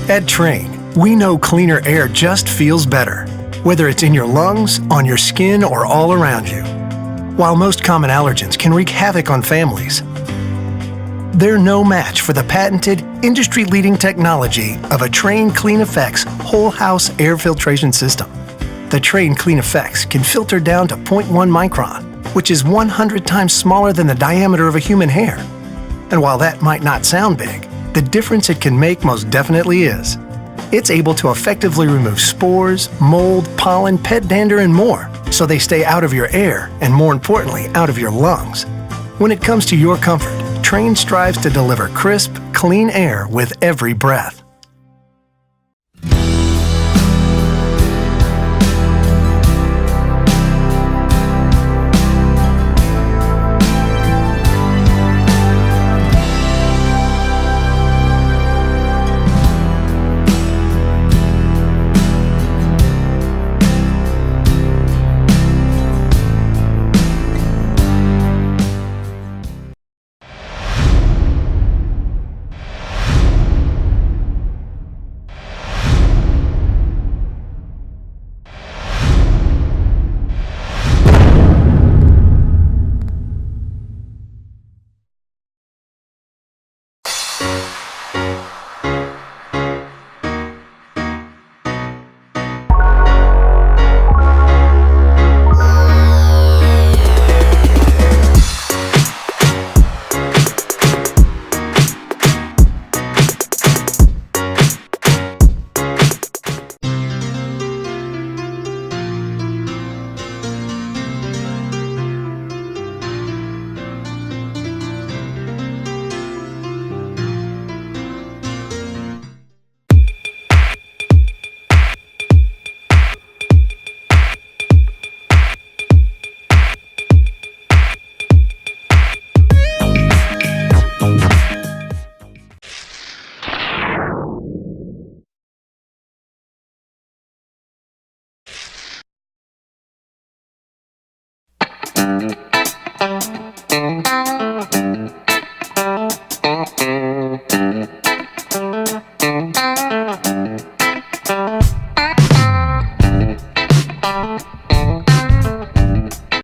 At Trane, we know cleaner air just feels better, whether it's in your lungs, on your skin, or all around you. While most common allergens can wreak havoc on families, they're no match for the patented, industry-leading technology of a Trane Clean Effects whole house air filtration system. The Trane Clean Effects can filter down to 0.1 micron, which is 100 times smaller than the diameter of a human hair. And while that might not sound big, the difference it can make most definitely is. It's able to effectively remove spores, mold, pollen, pet dander, and more, so they stay out of your air and, more importantly, out of your lungs. When it comes to your comfort, Trane strives to deliver crisp, clean air with every breath.